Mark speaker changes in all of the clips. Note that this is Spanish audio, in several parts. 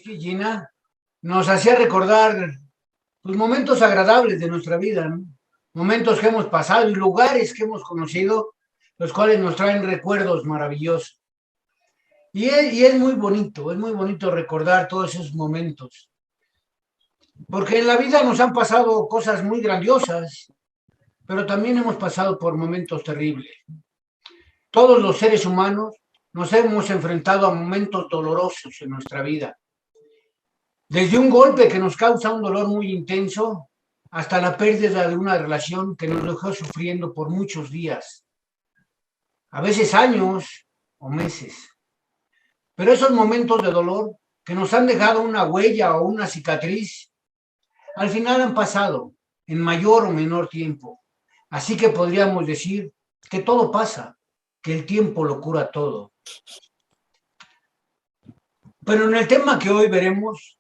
Speaker 1: que Gina nos hacía recordar los momentos agradables de nuestra vida, ¿no? Momentos que hemos pasado y lugares que hemos conocido, los cuales nos traen recuerdos maravillosos. Y es muy bonito recordar todos esos momentos, porque en la vida nos han pasado cosas muy grandiosas, pero también hemos pasado por momentos terribles. Todos los seres humanos nos hemos enfrentado a momentos dolorosos en nuestra vida. Desde un golpe que nos causa un dolor muy intenso hasta la pérdida de una relación que nos dejó sufriendo por muchos días, a veces años o meses. Pero esos momentos de dolor que nos han dejado una huella o una cicatriz, al final han pasado en mayor o menor tiempo. Así que podríamos decir que todo pasa, que el tiempo lo cura todo. Pero en el tema que hoy veremos,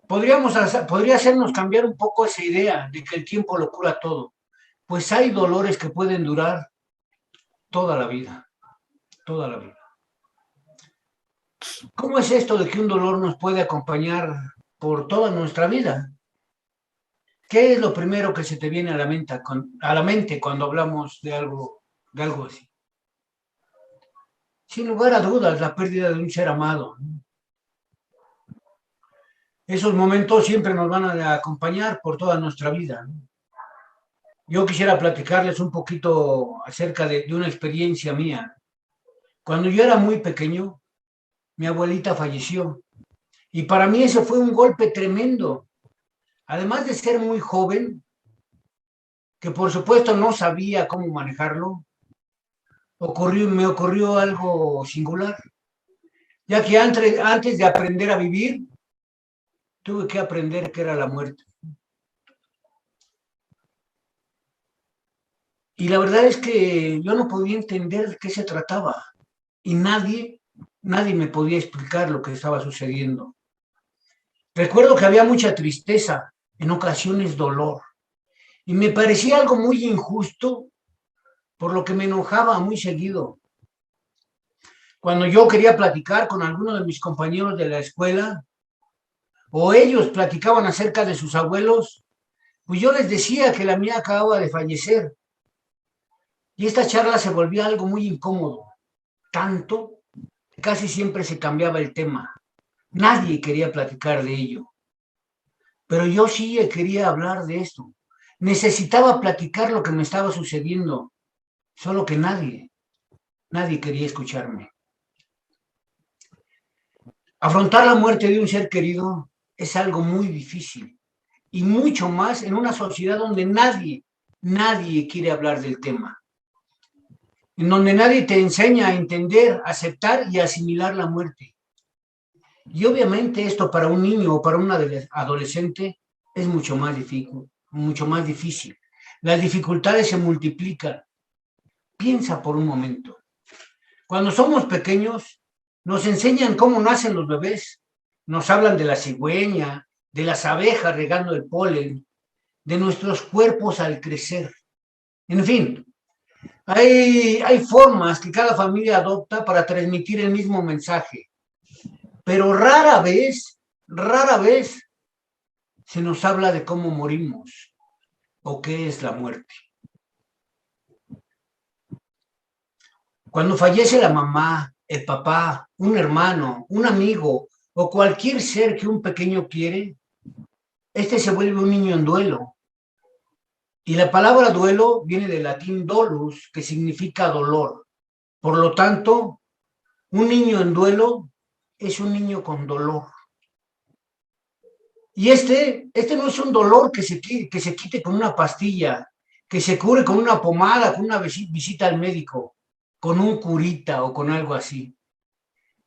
Speaker 1: podría hacernos cambiar un poco esa idea de que el tiempo lo cura todo, pues hay dolores que pueden durar toda la vida, toda la vida. ¿Cómo es esto de que un dolor nos puede acompañar por toda nuestra vida? ¿Qué es lo primero que se te viene a la mente cuando hablamos de algo así? Sin lugar a dudas, la pérdida de un ser amado. Esos momentos siempre nos van a acompañar por toda nuestra vida. Yo quisiera platicarles un poquito acerca de una experiencia mía. Cuando yo era muy pequeño, mi abuelita falleció y para mí eso fue un golpe tremendo. Además de ser muy joven, que por supuesto no sabía cómo manejarlo, me ocurrió algo singular, ya que antes de aprender a vivir, tuve que aprender qué era la muerte. Y la verdad es que yo no podía entender de qué se trataba y nadie me podía explicar lo que estaba sucediendo. Recuerdo que había mucha tristeza, en ocasiones dolor, y me parecía algo muy injusto, por lo que me enojaba muy seguido. Cuando yo quería platicar con alguno de mis compañeros de la escuela, o ellos platicaban acerca de sus abuelos, pues yo les decía que la mía acababa de fallecer. Y esta charla se volvía algo muy incómodo, tanto que casi siempre se cambiaba el tema. Nadie quería platicar de ello, pero yo sí quería hablar de esto. Necesitaba platicar lo que me estaba sucediendo, solo que nadie quería escucharme. Afrontar la muerte de un ser querido es algo muy difícil y mucho más en una sociedad donde nadie quiere hablar del tema, en donde nadie te enseña a entender, aceptar y asimilar la muerte. Y obviamente esto para un niño o para un adolescente es mucho más difícil, mucho más difícil. Las dificultades se multiplican. Piensa por un momento. Cuando somos pequeños, nos enseñan cómo nacen los bebés. Nos hablan de la cigüeña, de las abejas regando el polen, de nuestros cuerpos al crecer. En fin, hay formas que cada familia adopta para transmitir el mismo mensaje, pero rara vez se nos habla de cómo morimos o qué es la muerte. Cuando fallece la mamá, el papá, un hermano, un amigo o cualquier ser que un pequeño quiere, este se vuelve un niño en duelo. Y la palabra duelo viene del latín dolus, que significa dolor. Por lo tanto, un niño en duelo es un niño con dolor. Y este no es un dolor que se quite con una pastilla, que se cure con una pomada, con una visita al médico, con un curita o con algo así.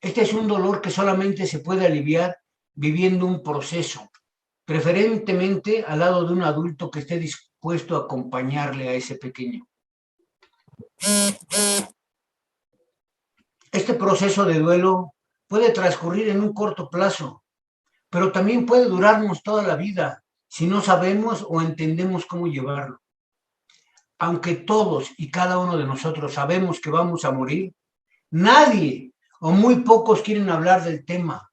Speaker 1: Este es un dolor que solamente se puede aliviar viviendo un proceso, preferentemente al lado de un adulto que esté dispuesto a acompañarle a ese pequeño. Este proceso de duelo puede transcurrir en un corto plazo, pero también puede durarnos toda la vida si no sabemos o entendemos cómo llevarlo. Aunque todos y cada uno de nosotros sabemos que vamos a morir, nadie o muy pocos quieren hablar del tema.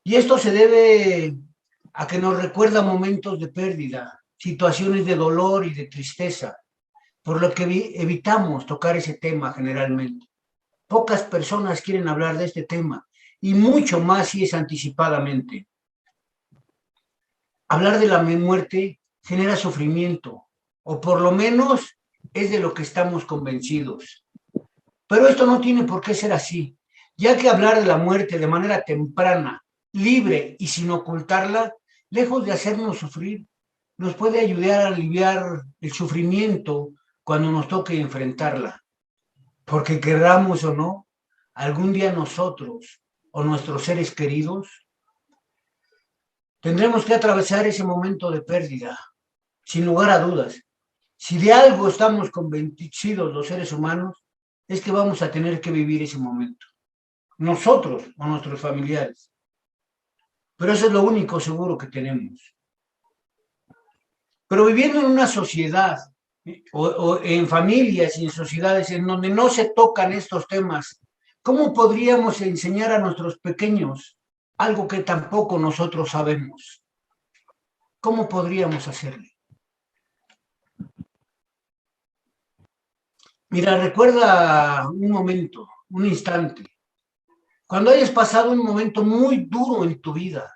Speaker 1: Y esto se debe a que nos recuerda momentos de pérdida, situaciones de dolor y de tristeza, por lo que evitamos tocar ese tema generalmente. Pocas personas quieren hablar de este tema y mucho más si es anticipadamente. Hablar de la muerte genera sufrimiento, o por lo menos es de lo que estamos convencidos. Pero esto no tiene por qué ser así, ya que hablar de la muerte de manera temprana, libre y sin ocultarla, lejos de hacernos sufrir, nos puede ayudar a aliviar el sufrimiento cuando nos toque enfrentarla. Porque querramos o no, algún día nosotros o nuestros seres queridos tendremos que atravesar ese momento de pérdida, sin lugar a dudas. Si de algo estamos convencidos los seres humanos, es que vamos a tener que vivir ese momento, nosotros o nuestros familiares. Pero eso es lo único seguro que tenemos. Pero viviendo en una sociedad o en familias y en sociedades en donde no se tocan estos temas, ¿cómo podríamos enseñar a nuestros pequeños algo que tampoco nosotros sabemos? ¿Cómo podríamos hacerlo? Mira, recuerda un momento, un instante, cuando hayas pasado un momento muy duro en tu vida.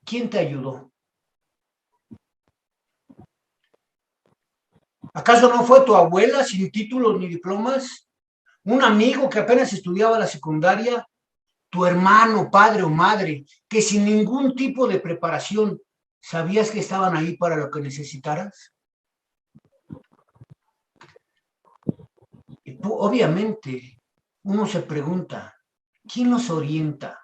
Speaker 1: ¿Quién te ayudó? ¿Acaso no fue tu abuela sin títulos ni diplomas? ¿Un amigo que apenas estudiaba la secundaria? ¿Tu hermano, padre o madre, que sin ningún tipo de preparación sabías que estaban ahí para lo que necesitaras? Y obviamente, uno se pregunta, ¿quién nos orienta?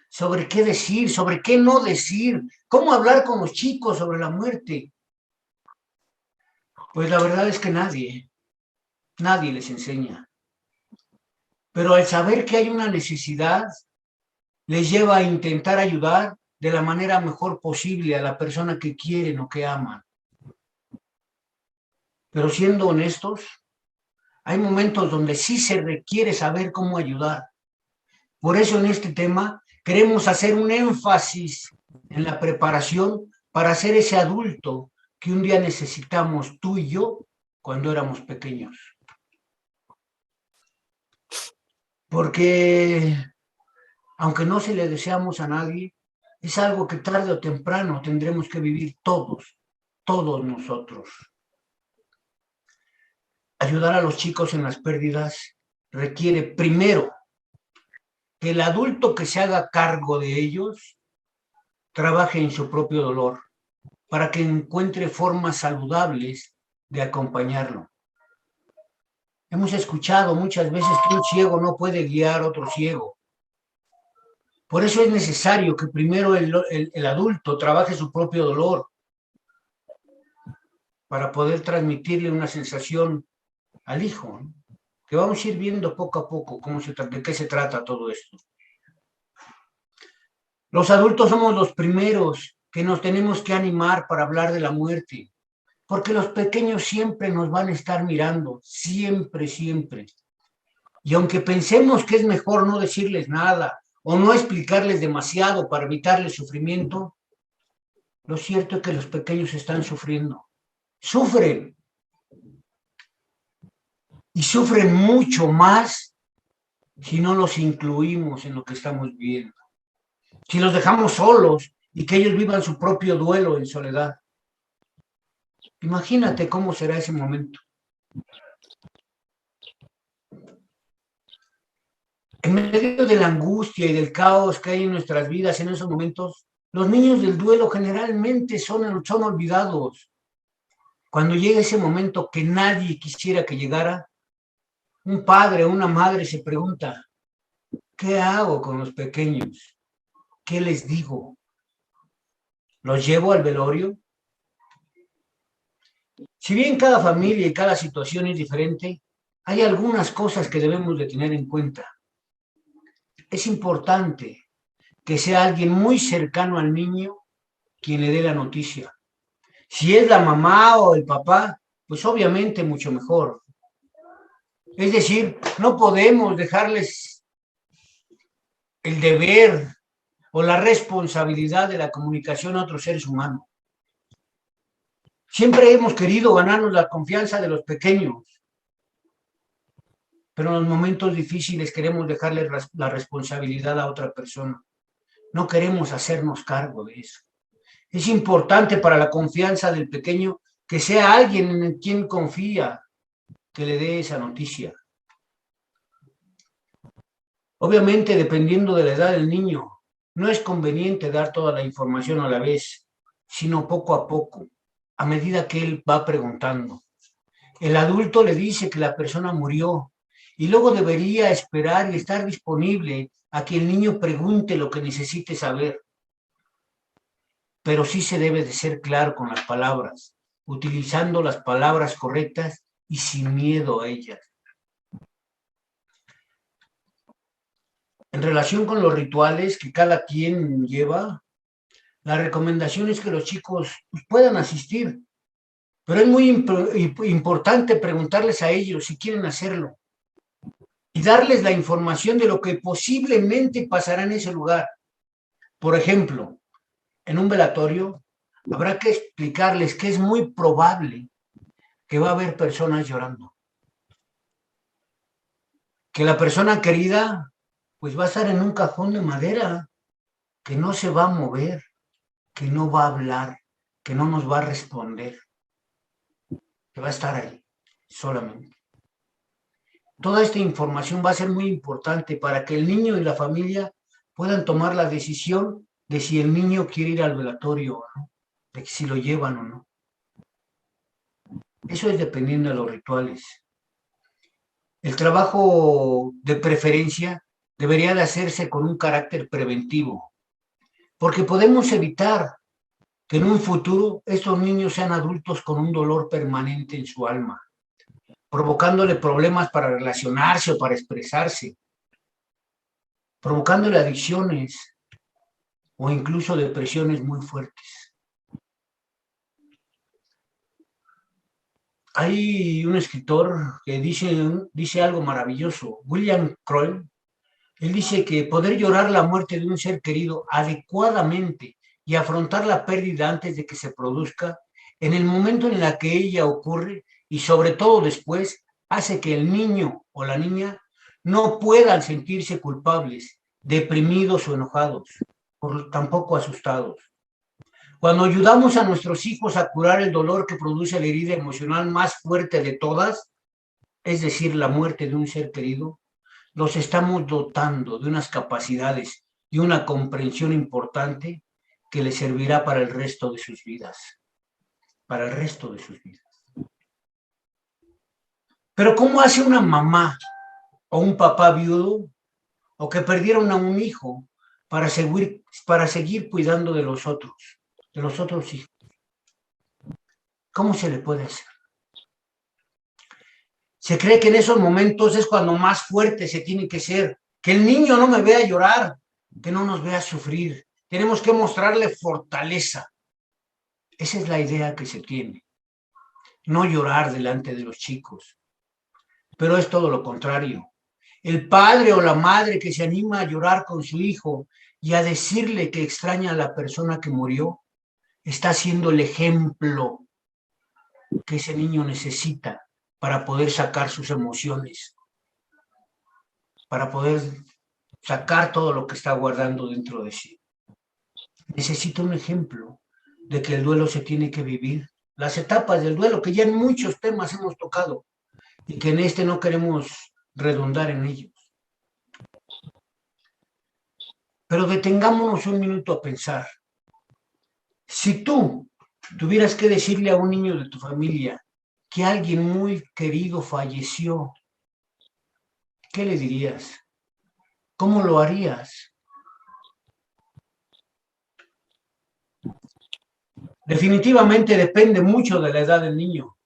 Speaker 1: ¿Sobre qué decir? ¿Sobre qué no decir? ¿Cómo hablar con los chicos sobre la muerte? Pues la verdad es que nadie les enseña. Pero al saber que hay una necesidad, les lleva a intentar ayudar de la manera mejor posible a la persona que quieren o que aman. Pero siendo honestos, hay momentos donde sí se requiere saber cómo ayudar. Por eso en este tema queremos hacer un énfasis en la preparación para ser ese adulto que un día necesitamos tú y yo cuando éramos pequeños. Porque aunque no se le deseamos a nadie, es algo que tarde o temprano tendremos que vivir todos nosotros. Ayudar a los chicos en las pérdidas requiere primero que el adulto que se haga cargo de ellos trabaje en su propio dolor para que encuentre formas saludables de acompañarlo. Hemos escuchado muchas veces que un ciego no puede guiar a otro ciego. Por eso es necesario que primero el adulto trabaje su propio dolor para poder transmitirle una sensación al hijo, ¿no? Que vamos a ir viendo poco a poco de qué se trata todo esto. Los adultos somos los primeros que nos tenemos que animar para hablar de la muerte, porque los pequeños siempre nos van a estar mirando, siempre, siempre. Y aunque pensemos que es mejor no decirles nada o no explicarles demasiado para evitarles sufrimiento, lo cierto es que los pequeños están sufriendo. Sufren. Y sufren mucho más si no los incluimos en lo que estamos viendo. Si los dejamos solos y que ellos vivan su propio duelo en soledad. Imagínate cómo será ese momento. En medio de la angustia y del caos que hay en nuestras vidas en esos momentos, los niños del duelo generalmente son olvidados. Cuando llega ese momento que nadie quisiera que llegara, un padre o una madre se pregunta, ¿qué hago con los pequeños? ¿Qué les digo? ¿Los llevo al velorio? Si bien cada familia y cada situación es diferente, hay algunas cosas que debemos de tener en cuenta. Es importante que sea alguien muy cercano al niño quien le dé la noticia. Si es la mamá o el papá, pues obviamente mucho mejor. Es decir, no podemos dejarles el deber o la responsabilidad de la comunicación a otros seres humanos. Siempre hemos querido ganarnos la confianza de los pequeños, pero en los momentos difíciles queremos dejarle la responsabilidad a otra persona. No queremos hacernos cargo de eso. Es importante para la confianza del pequeño que sea alguien en quien confía que le dé esa noticia. Obviamente, dependiendo de la edad del niño, no es conveniente dar toda la información a la vez, sino poco a poco, a medida que él va preguntando. El adulto le dice que la persona murió y luego debería esperar y estar disponible a que el niño pregunte lo que necesite saber. Pero sí se debe de ser claro con las palabras, utilizando las palabras correctas y sin miedo a ellas. En relación con los rituales que cada quien lleva, la recomendación es que los chicos puedan asistir, pero es muy importante preguntarles a ellos si quieren hacerlo y darles la información de lo que posiblemente pasará en ese lugar. Por ejemplo, en un velatorio habrá que explicarles que es muy probable que va a haber personas llorando, que la persona querida pues va a estar en un cajón de madera, que no se va a mover, que no va a hablar, que no nos va a responder, que va a estar ahí solamente. Toda esta información va a ser muy importante para que el niño y la familia puedan tomar la decisión de si el niño quiere ir al velatorio o no, de si lo llevan o no. Eso es dependiendo de los rituales. El trabajo de preferencia debería de hacerse con un carácter preventivo, porque podemos evitar que en un futuro estos niños sean adultos con un dolor permanente en su alma, provocándole problemas para relacionarse o para expresarse, provocándole adicciones o incluso depresiones muy fuertes. Hay un escritor que dice algo maravilloso, William Croll. Él dice que poder llorar la muerte de un ser querido adecuadamente y afrontar la pérdida antes de que se produzca, en el momento en el que ella ocurre y sobre todo después, hace que el niño o la niña no puedan sentirse culpables, deprimidos o enojados, tampoco asustados. Cuando ayudamos a nuestros hijos a curar el dolor que produce la herida emocional más fuerte de todas, es decir, la muerte de un ser querido, los estamos dotando de unas capacidades y una comprensión importante que les servirá para el resto de sus vidas. Para el resto de sus vidas. Pero ¿cómo hace una mamá o un papá viudo o que perdieron a un hijo para seguir cuidando de los otros hijos? ¿Cómo se le puede hacer? Se cree que en esos momentos es cuando más fuerte se tiene que ser, que el niño no me vea llorar, que no nos vea sufrir. Tenemos que mostrarle fortaleza. Esa es la idea que se tiene. No llorar delante de los chicos. Pero es todo lo contrario. El padre o la madre que se anima a llorar con su hijo y a decirle que extraña a la persona que murió, está siendo el ejemplo que ese niño necesita para poder sacar sus emociones, para poder sacar todo lo que está guardando dentro de sí. Necesita un ejemplo de que el duelo se tiene que vivir, las etapas del duelo, que ya en muchos temas hemos tocado y que en este no queremos redundar en ellos. Pero detengámonos un minuto a pensar. Si tú tuvieras que decirle a un niño de tu familia que alguien muy querido falleció, ¿qué le dirías? ¿Cómo lo harías? Definitivamente depende mucho de la edad del niño,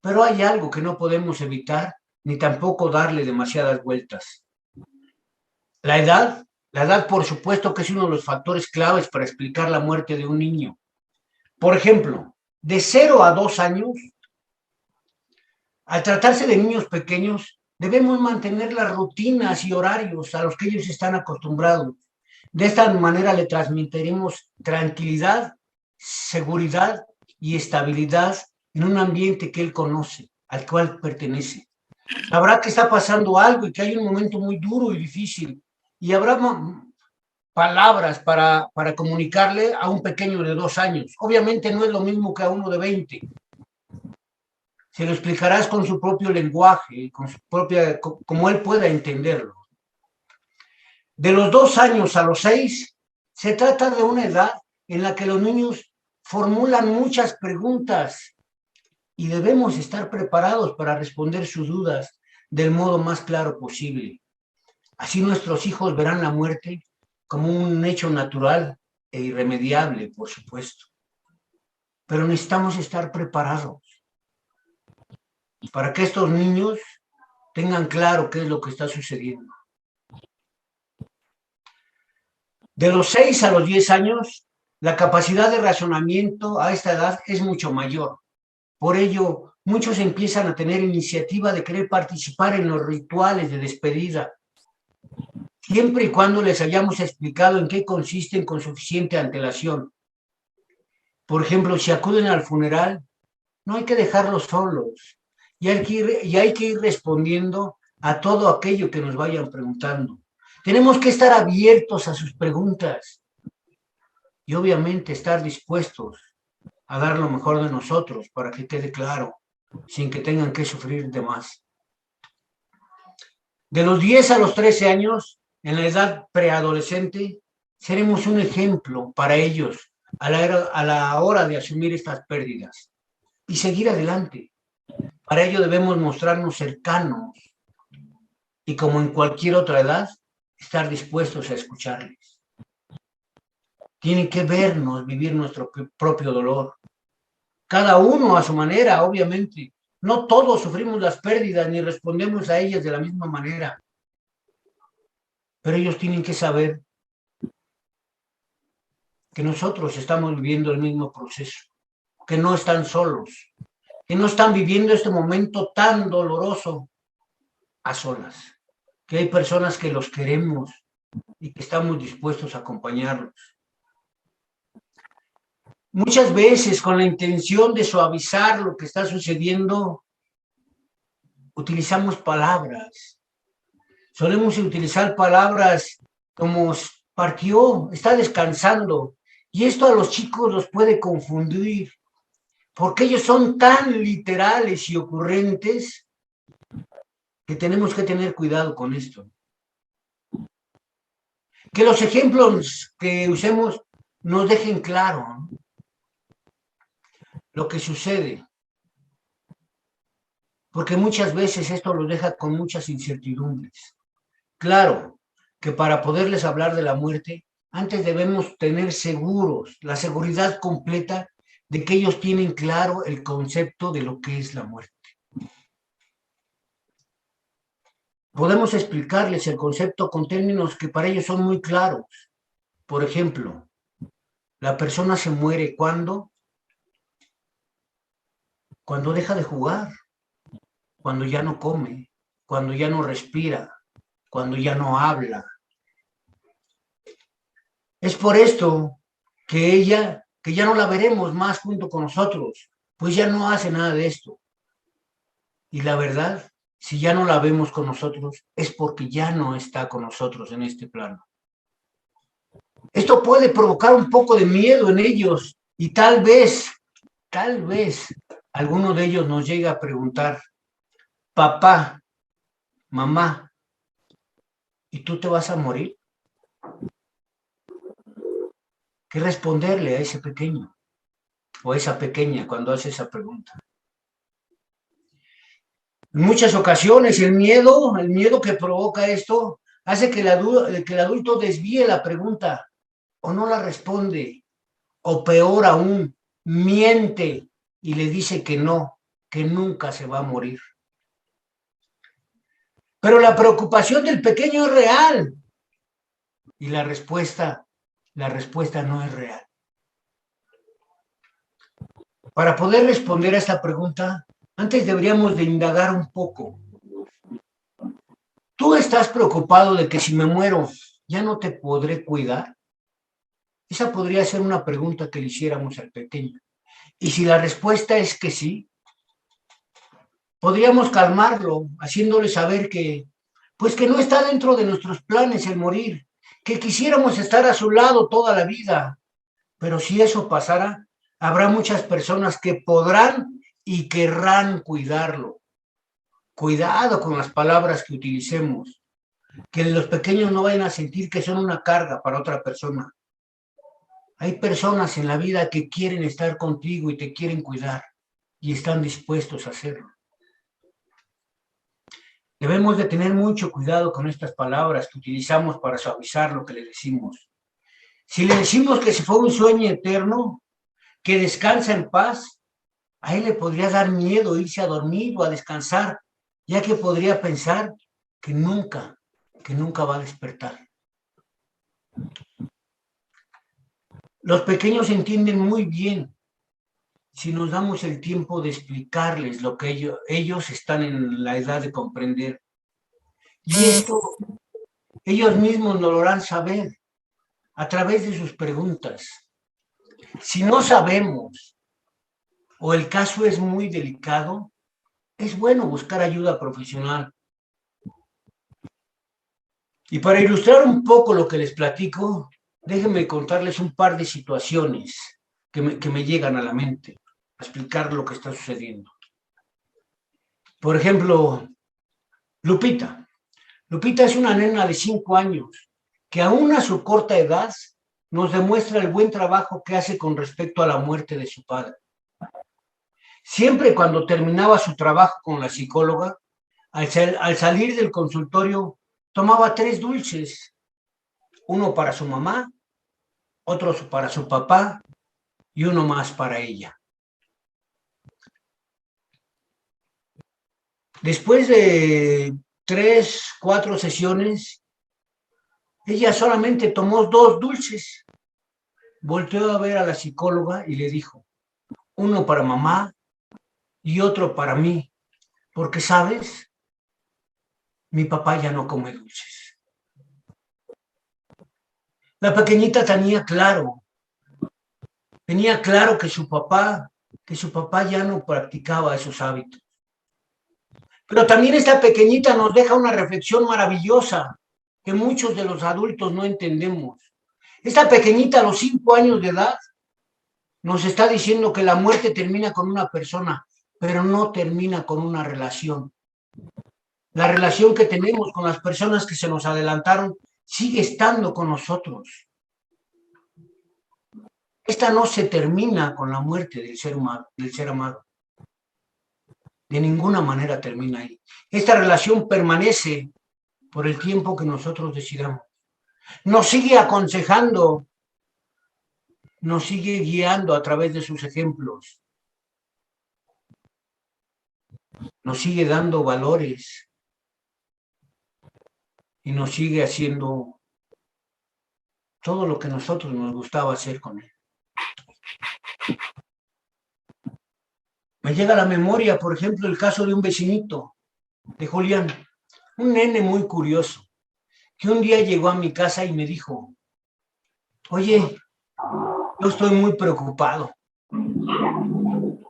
Speaker 1: pero hay algo que no podemos evitar ni tampoco darle demasiadas vueltas. La edad por supuesto que es uno de los factores claves para explicar la muerte de un niño. Por ejemplo, de 0 a 2 años, al tratarse de niños pequeños, debemos mantener las rutinas y horarios a los que ellos están acostumbrados. De esta manera le transmitiremos tranquilidad, seguridad y estabilidad en un ambiente que él conoce, al cual pertenece. Sabrá que está pasando algo y que hay un momento muy duro y difícil, y habrá palabras para comunicarle a un pequeño de 2 años. Obviamente no es lo mismo que a uno de 20. Se lo explicarás con su propio lenguaje, con su propia, como él pueda entenderlo. De los 2 años a los 6, se trata de una edad en la que los niños formulan muchas preguntas y debemos estar preparados para responder sus dudas del modo más claro posible. Así nuestros hijos verán la muerte como un hecho natural e irremediable, por supuesto. Pero necesitamos estar preparados para que estos niños tengan claro qué es lo que está sucediendo. De los 6 a los 10 años, la capacidad de razonamiento a esta edad es mucho mayor. Por ello, muchos empiezan a tener iniciativa de querer participar en los rituales de despedida, siempre y cuando les hayamos explicado en qué consisten con suficiente antelación. Por ejemplo, si acuden al funeral, no hay que dejarlos solos y hay que ir respondiendo a todo aquello que nos vayan preguntando. Tenemos que estar abiertos a sus preguntas y obviamente estar dispuestos a dar lo mejor de nosotros para que quede claro, sin que tengan que sufrir de más. De los 10 a los 13 años, en la edad preadolescente, seremos un ejemplo para ellos a la hora de asumir estas pérdidas y seguir adelante. Para ello debemos mostrarnos cercanos y, como en cualquier otra edad, estar dispuestos a escucharles. Tienen que vernos vivir nuestro propio dolor. Cada uno a su manera, obviamente. No todos sufrimos las pérdidas ni respondemos a ellas de la misma manera. Pero ellos tienen que saber que nosotros estamos viviendo el mismo proceso, que no están solos, que no están viviendo este momento tan doloroso a solas, que hay personas que los queremos y que estamos dispuestos a acompañarlos. Muchas veces, con la intención de suavizar lo que está sucediendo, utilizamos palabras. Solemos utilizar palabras como partió, está descansando, y esto a los chicos los puede confundir, porque ellos son tan literales y ocurrentes que tenemos que tener cuidado con esto. Que los ejemplos que usemos nos dejen claro, ¿no?, lo que sucede, porque muchas veces esto los deja con muchas incertidumbres. Claro que para poderles hablar de la muerte, antes debemos tener seguros, la seguridad completa de que ellos tienen claro el concepto de lo que es la muerte. Podemos explicarles el concepto con términos que para ellos son muy claros. Por ejemplo, la persona se muere cuando deja de jugar, cuando ya no come, cuando ya no respira, cuando ya no habla. Es por esto que ya no la veremos más junto con nosotros, pues ya no hace nada de esto. Y la verdad, si ya no la vemos con nosotros, es porque ya no está con nosotros en este plano. Esto puede provocar un poco de miedo en ellos y tal vez, alguno de ellos nos llegue a preguntar: papá, mamá, ¿y tú te vas a morir? ¿Qué responderle a ese pequeño o a esa pequeña cuando hace esa pregunta? En muchas ocasiones el miedo que provoca esto hace que el adulto desvíe la pregunta o no la responde, o peor aún, miente y le dice que no, que nunca se va a morir. Pero la preocupación del pequeño es real y la respuesta no es real. Para poder responder a esta pregunta, antes deberíamos de indagar un poco. ¿Tú estás preocupado de que si me muero ¿ya no te podré cuidar? Esa podría ser una pregunta que le hiciéramos al pequeño. Y si la respuesta es que sí, podríamos calmarlo, haciéndole saber que, pues que no está dentro de nuestros planes el morir, que quisiéramos estar a su lado toda la vida, pero si eso pasara, habrá muchas personas que podrán y querrán cuidarlo. Cuidado con las palabras que utilicemos, que los pequeños no vayan a sentir que son una carga para otra persona. Hay personas en la vida que quieren estar contigo y te quieren cuidar y están dispuestos a hacerlo. Debemos de tener mucho cuidado con estas palabras que utilizamos para suavizar lo que le decimos. Si le decimos que se fue un sueño eterno, que descansa en paz, a él le podría dar miedo irse a dormir o a descansar, ya que podría pensar que nunca va a despertar. Los pequeños entienden muy bien si nos damos el tiempo de explicarles lo que ellos están en la edad de comprender. Y esto ellos mismos nos lo harán saber a través de sus preguntas. Si no sabemos o el caso es muy delicado, es bueno buscar ayuda profesional. Y para ilustrar un poco lo que les platico, déjenme contarles un par de situaciones que me llegan a la mente, a explicar lo que está sucediendo. Por ejemplo, Lupita. Lupita es una nena de 5 años que aún a su corta edad nos demuestra el buen trabajo que hace con respecto a la muerte de su padre. Siempre cuando terminaba su trabajo con la psicóloga, al salir del consultorio, tomaba 3 dulces, uno para su mamá, otro para su papá y uno más para ella. Después de 3, 4 sesiones, ella solamente tomó 2 dulces. Volteó a ver a la psicóloga y le dijo, uno para mamá y otro para mí, porque, ¿sabes? Mi papá ya no come dulces. La pequeñita tenía claro que su papá ya no practicaba esos hábitos. Pero también esta pequeñita nos deja una reflexión maravillosa que muchos de los adultos no entendemos. Esta pequeñita a los 5 años de edad nos está diciendo que la muerte termina con una persona, pero no termina con una relación. La relación que tenemos con las personas que se nos adelantaron sigue estando con nosotros. Esta no se termina con la muerte del ser amado. De ninguna manera termina ahí. Esta relación permanece por el tiempo que nosotros decidamos. Nos sigue aconsejando, nos sigue guiando a través de sus ejemplos, nos sigue dando valores y nos sigue haciendo todo lo que a nosotros nos gustaba hacer con él. Me llega a la memoria, por ejemplo, el caso de un vecinito, de Julián, un nene muy curioso, que un día llegó a mi casa y me dijo, oye, yo estoy muy preocupado,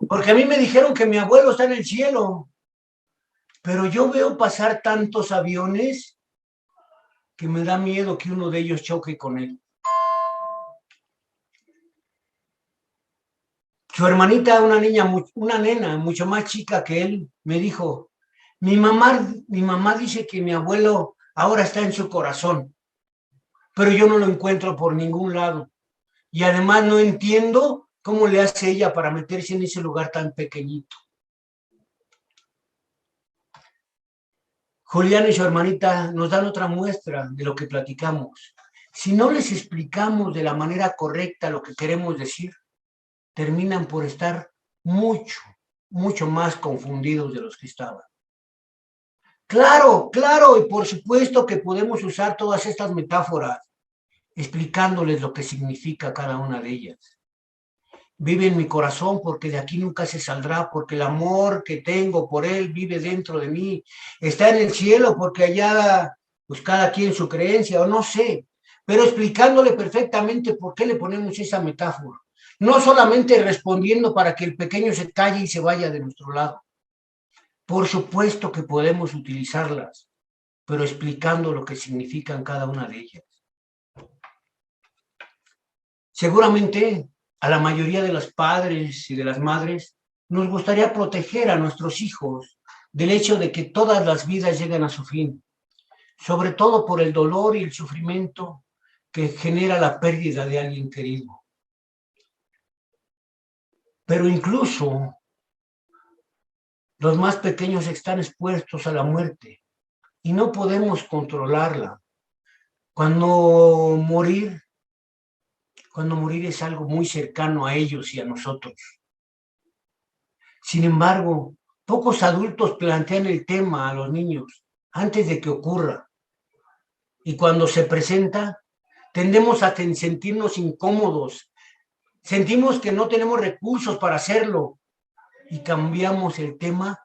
Speaker 1: porque a mí me dijeron que mi abuelo está en el cielo, pero yo veo pasar tantos aviones que me da miedo que uno de ellos choque con él. Su hermanita, una nena mucho más chica que él, me dijo, mi mamá dice que mi abuelo ahora está en su corazón, pero yo no lo encuentro por ningún lado. Y además no entiendo cómo le hace ella para meterse en ese lugar tan pequeñito. Julián y su hermanita nos dan otra muestra de lo que platicamos. Si no les explicamos de la manera correcta lo que queremos decir, terminan por estar mucho más confundidos de los que estaban. Claro, y por supuesto que podemos usar todas estas metáforas explicándoles lo que significa cada una de ellas. Vive en mi corazón porque de aquí nunca se saldrá, porque el amor que tengo por él vive dentro de mí. Está en el cielo porque allá pues cada quien su creencia, o no sé, pero explicándole perfectamente por qué le ponemos esa metáfora. No solamente respondiendo para que el pequeño se calle y se vaya de nuestro lado. Por supuesto que podemos utilizarlas, pero explicando lo que significan cada una de ellas. Seguramente a la mayoría de los padres y de las madres nos gustaría proteger a nuestros hijos del hecho de que todas las vidas llegan a su fin, sobre todo por el dolor y el sufrimiento que genera la pérdida de alguien querido. Pero incluso los más pequeños están expuestos a la muerte y no podemos controlarla. Cuando morir es algo muy cercano a ellos y a nosotros. Sin embargo, pocos adultos plantean el tema a los niños antes de que ocurra. Y cuando se presenta, tendemos a sentirnos incómodos, sentimos que no tenemos recursos para hacerlo y cambiamos el tema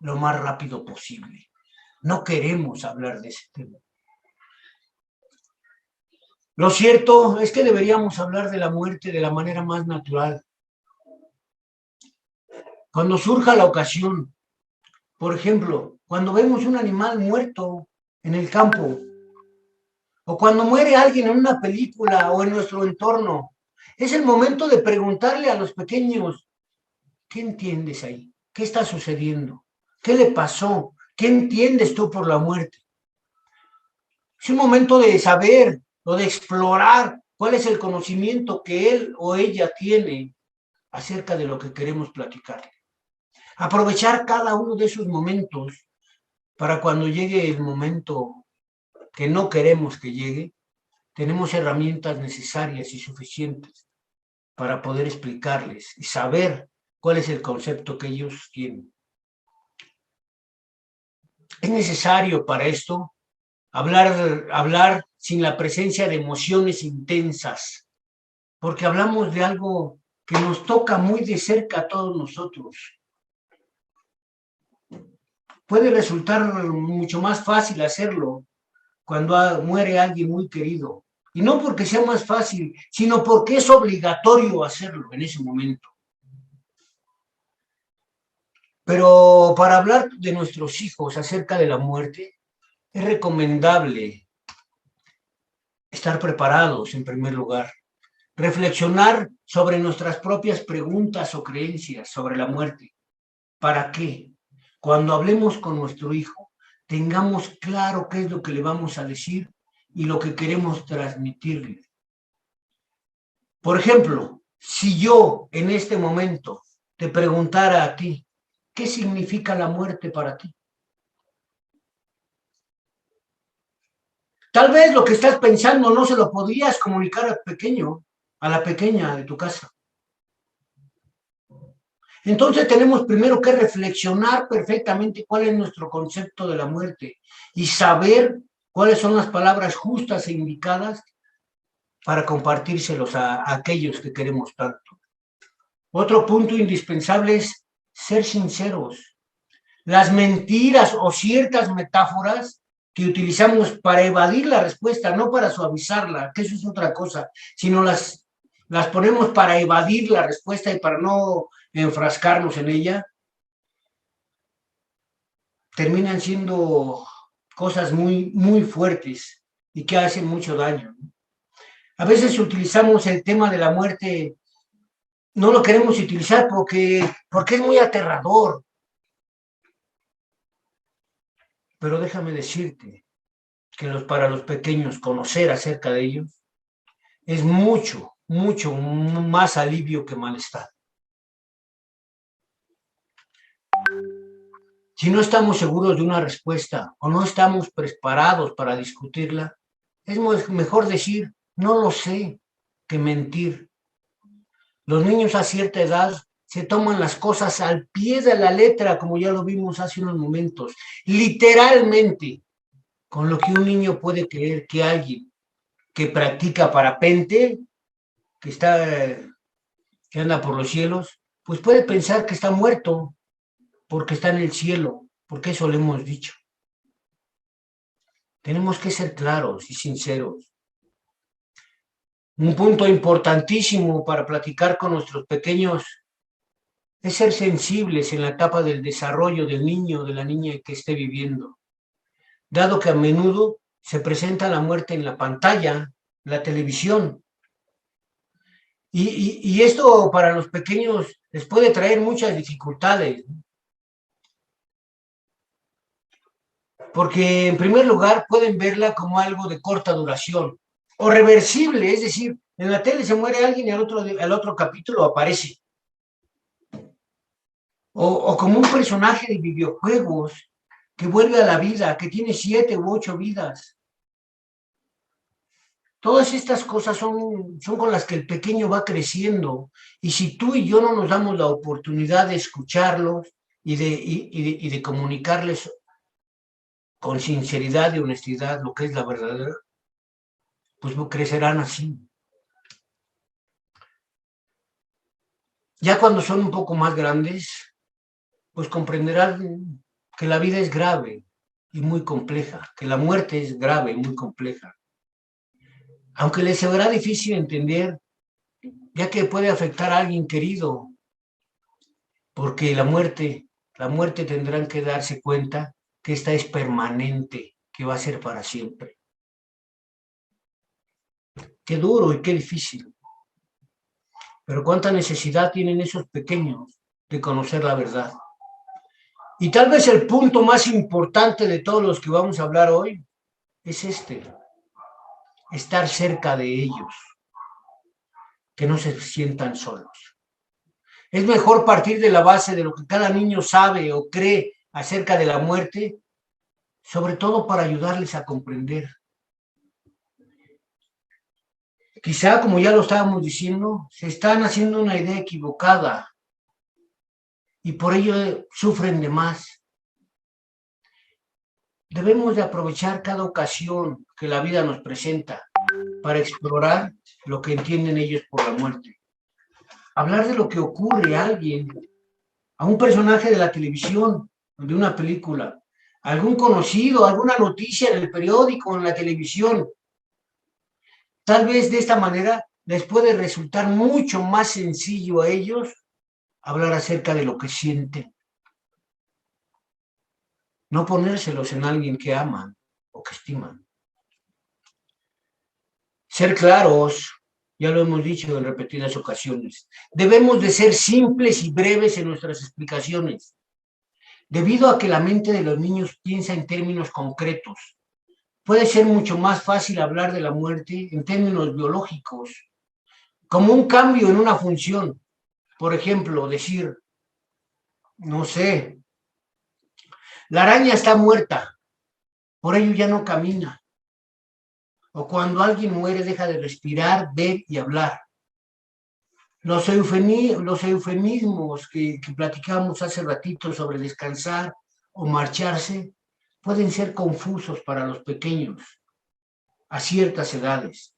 Speaker 1: lo más rápido posible. No queremos hablar de ese tema. Lo cierto es que deberíamos hablar de la muerte de la manera más natural. Cuando surja la ocasión, por ejemplo, cuando vemos un animal muerto en el campo, o cuando muere alguien en una película o en nuestro entorno, es el momento de preguntarle a los pequeños, ¿qué entiendes ahí? ¿Qué está sucediendo? ¿Qué le pasó? ¿Qué entiendes tú por la muerte? Es un momento de saber o de explorar cuál es el conocimiento que él o ella tiene acerca de lo que queremos platicar. Aprovechar cada uno de esos momentos para cuando llegue el momento que no queremos que llegue, tenemos herramientas necesarias y suficientes para poder explicarles y saber cuál es el concepto que ellos tienen. Es necesario para esto hablar sin la presencia de emociones intensas, porque hablamos de algo que nos toca muy de cerca a todos nosotros. Puede resultar mucho más fácil hacerlo cuando muere alguien muy querido. Y no porque sea más fácil, sino porque es obligatorio hacerlo en ese momento. Pero para hablar de nuestros hijos acerca de la muerte, es recomendable estar preparados en primer lugar, reflexionar sobre nuestras propias preguntas o creencias sobre la muerte. ¿Para qué? Cuando hablemos con nuestro hijo, tengamos claro qué es lo que le vamos a decir y lo que queremos transmitirle. Por ejemplo, si yo en este momento te preguntara a ti, ¿qué significa la muerte para ti? Tal vez lo que estás pensando no se lo podrías comunicar al pequeño, a la pequeña de tu casa. Entonces tenemos primero que reflexionar perfectamente cuál es nuestro concepto de la muerte y saber cuáles son las palabras justas e indicadas para compartírselos a aquellos que queremos tanto. Otro punto indispensable es ser sinceros. Las mentiras o ciertas metáforas que utilizamos para evadir la respuesta, no para suavizarla, que eso es otra cosa, sino las ponemos para evadir la respuesta y para no enfrascarnos en ella, terminan siendo cosas muy, muy fuertes y que hacen mucho daño. A veces utilizamos el tema de la muerte, no lo queremos utilizar porque es muy aterrador. Pero déjame decirte que para los pequeños conocer acerca de ellos es mucho, mucho más alivio que malestar. Si no estamos seguros de una respuesta o no estamos preparados para discutirla, es mejor decir, no lo sé, que mentir. Los niños a cierta edad se toman las cosas al pie de la letra, como ya lo vimos hace unos momentos, literalmente, con lo que un niño puede creer que alguien que practica parapente, que anda por los cielos, pues puede pensar que está muerto porque está en el cielo, porque eso le hemos dicho. Tenemos que ser claros y sinceros. Un punto importantísimo para platicar con nuestros pequeños es ser sensibles en la etapa del desarrollo del niño o de la niña que esté viviendo, dado que a menudo se presenta la muerte en la pantalla, la televisión. Y esto para los pequeños les puede traer muchas dificultades, porque en primer lugar pueden verla como algo de corta duración o reversible, es decir, en la tele se muere alguien y al otro capítulo aparece. O como un personaje de videojuegos que vuelve a la vida, que tiene 7 u 8 vidas. Todas estas cosas son con las que el pequeño va creciendo. Y si tú y yo no nos damos la oportunidad de escucharlos y de comunicarles con sinceridad y honestidad lo que es la verdadera, pues crecerán así. Ya cuando son un poco más grandes, pues comprenderán que la vida es grave y muy compleja, que la muerte es grave y muy compleja. Aunque les será difícil entender, ya que puede afectar a alguien querido, porque la muerte tendrán que darse cuenta que esta es permanente, que va a ser para siempre. Qué duro y qué difícil. Pero cuánta necesidad tienen esos pequeños de conocer la verdad. Y tal vez el punto más importante de todos los que vamos a hablar hoy es estar cerca de ellos, que no se sientan solos. Es mejor partir de la base de lo que cada niño sabe o cree acerca de la muerte, sobre todo para ayudarles a comprender. Quizá, como ya lo estábamos diciendo, se están haciendo una idea equivocada y por ello sufren de más. Debemos de aprovechar cada ocasión que la vida nos presenta para explorar lo que entienden ellos por la muerte. Hablar de lo que ocurre a alguien, a un personaje de la televisión, de una película, a algún conocido, alguna noticia en el periódico, en la televisión. Tal vez de esta manera les puede resultar mucho más sencillo a ellos hablar acerca de lo que sienten. No ponérselos en alguien que aman o que estiman. Ser claros, ya lo hemos dicho en repetidas ocasiones. Debemos de ser simples y breves en nuestras explicaciones, debido a que la mente de los niños piensa en términos concretos. Puede ser mucho más fácil hablar de la muerte en términos biológicos, como un cambio en una función. Por ejemplo, decir, no sé, la araña está muerta, por ello ya no camina. O cuando alguien muere deja de respirar, ver y hablar. Los eufemismos que platicamos hace ratito sobre descansar o marcharse pueden ser confusos para los pequeños a ciertas edades.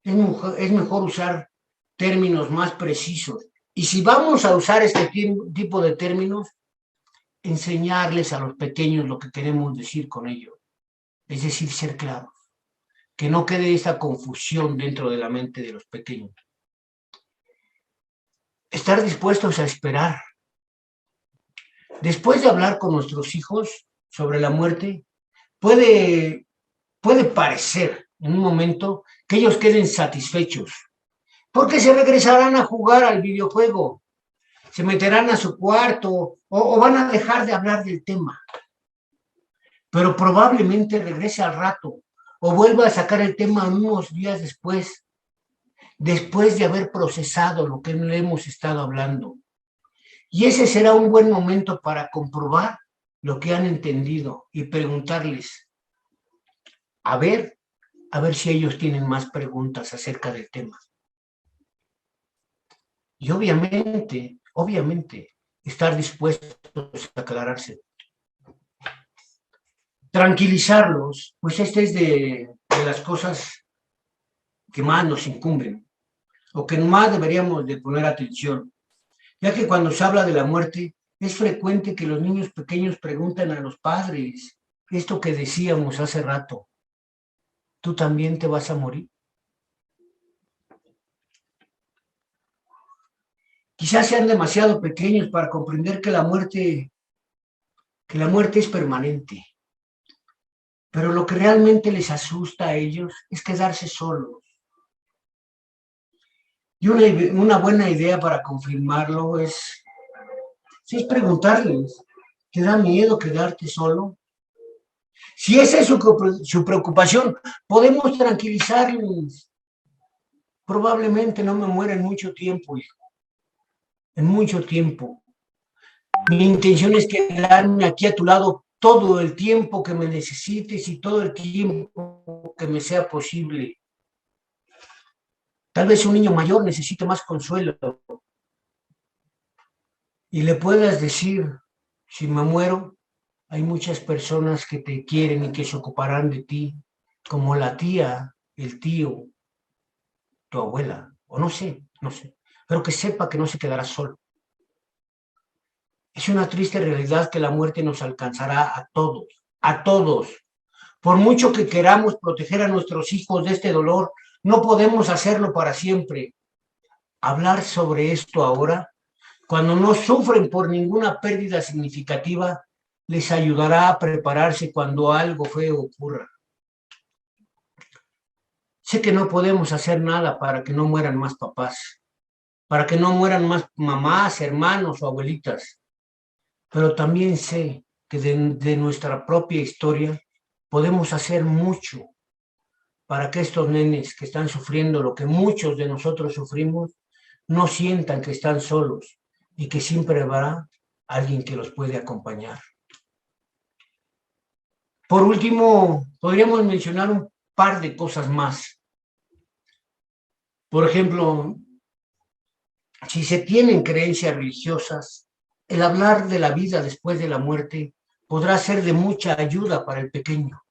Speaker 1: Es mejor usar términos más precisos. Y si vamos a usar este tipo de términos, enseñarles a los pequeños lo que queremos decir con ello. Es decir, ser claros. Que no quede esta confusión dentro de la mente de los pequeños. Estar dispuestos a esperar. Después de hablar con nuestros hijos sobre la muerte, puede parecer en un momento que ellos queden satisfechos, porque se regresarán a jugar al videojuego, se meterán a su cuarto o van a dejar de hablar del tema. Pero probablemente regrese al rato o vuelva a sacar el tema unos días después de haber procesado lo que le hemos estado hablando. Y ese será un buen momento para comprobar lo que han entendido y preguntarles, a ver si ellos tienen más preguntas acerca del tema. Y obviamente, estar dispuestos a aclararse. Tranquilizarlos, pues esta es de las cosas que más nos incumben, o que más deberíamos de poner atención, ya que cuando se habla de la muerte, es frecuente que los niños pequeños preguntan a los padres esto que decíamos hace rato, tú también te vas a morir. Quizás sean demasiado pequeños para comprender que la muerte es permanente. Pero lo que realmente les asusta a ellos es quedarse solos. Y una buena idea para confirmarlo es preguntarles, ¿te da miedo quedarte solo? Si esa es su preocupación, podemos tranquilizarles. Probablemente no me muera en mucho tiempo, hijo. En mucho tiempo. Mi intención es quedarme aquí a tu lado todo el tiempo que me necesites y todo el tiempo que me sea posible. Tal vez un niño mayor necesite más consuelo y le puedas decir, si me muero, hay muchas personas que te quieren y que se ocuparán de ti, como la tía, el tío, tu abuela, o no sé, pero que sepa que no se quedará solo. Es una triste realidad que la muerte nos alcanzará a todos, a todos. Por mucho que queramos proteger a nuestros hijos de este dolor, no podemos hacerlo para siempre. Hablar sobre esto ahora, cuando no sufren por ninguna pérdida significativa, les ayudará a prepararse cuando algo feo ocurra. Sé que no podemos hacer nada para que no mueran más papás, para que no mueran más mamás, hermanos o abuelitas, pero también sé que de nuestra propia historia podemos hacer mucho para que estos nenes que están sufriendo lo que muchos de nosotros sufrimos, no sientan que están solos y que siempre habrá alguien que los puede acompañar. Por último, podríamos mencionar un par de cosas más. Por ejemplo, si se tienen creencias religiosas, el hablar de la vida después de la muerte podrá ser de mucha ayuda para el pequeño,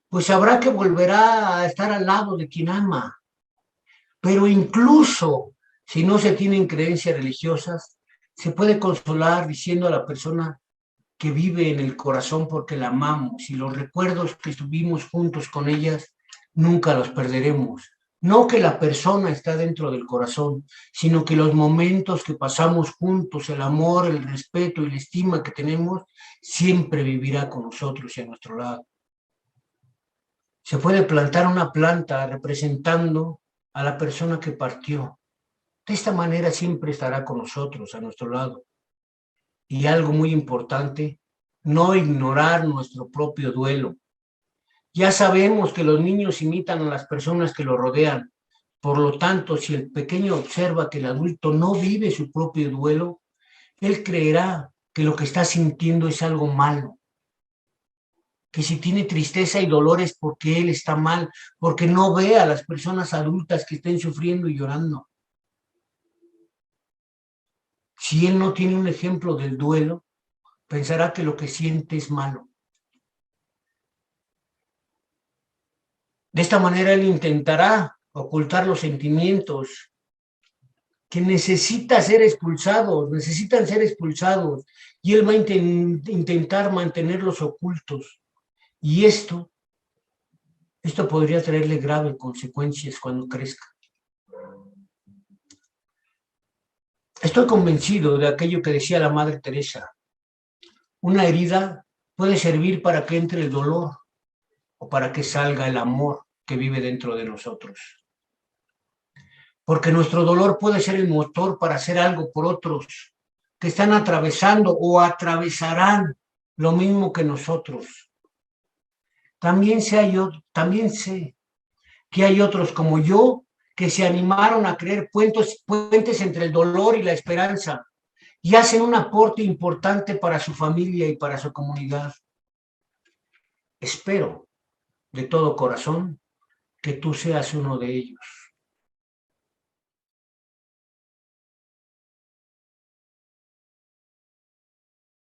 Speaker 1: pues sabrá que volverá a estar al lado de quien ama. Pero incluso si no se tienen creencias religiosas, se puede consolar diciendo a la persona que vive en el corazón porque la amamos y los recuerdos que estuvimos juntos con ellas nunca los perderemos. No que la persona está dentro del corazón, sino que los momentos que pasamos juntos, el amor, el respeto y la estima que tenemos, siempre vivirá con nosotros y a nuestro lado. Se puede plantar una planta representando a la persona que partió. De esta manera siempre estará con nosotros, a nuestro lado. Y algo muy importante, no ignorar nuestro propio duelo. Ya sabemos que los niños imitan a las personas que lo rodean. Por lo tanto, si el pequeño observa que el adulto no vive su propio duelo, él creerá que lo que está sintiendo es algo malo. Que si tiene tristeza y dolor es porque él está mal, porque no ve a las personas adultas que estén sufriendo y llorando. Si él no tiene un ejemplo del duelo, pensará que lo que siente es malo. De esta manera él intentará ocultar los sentimientos que necesitan ser expulsados, y él va a intentar mantenerlos ocultos. Y esto podría traerle graves consecuencias cuando crezca. Estoy convencido de aquello que decía la Madre Teresa. Una herida puede servir para que entre el dolor o para que salga el amor que vive dentro de nosotros. Porque nuestro dolor puede ser el motor para hacer algo por otros que están atravesando o atravesarán lo mismo que nosotros. También sé que hay otros como yo que se animaron a crear puentes entre el dolor y la esperanza y hacen un aporte importante para su familia y para su comunidad. Espero de todo corazón que tú seas uno de ellos.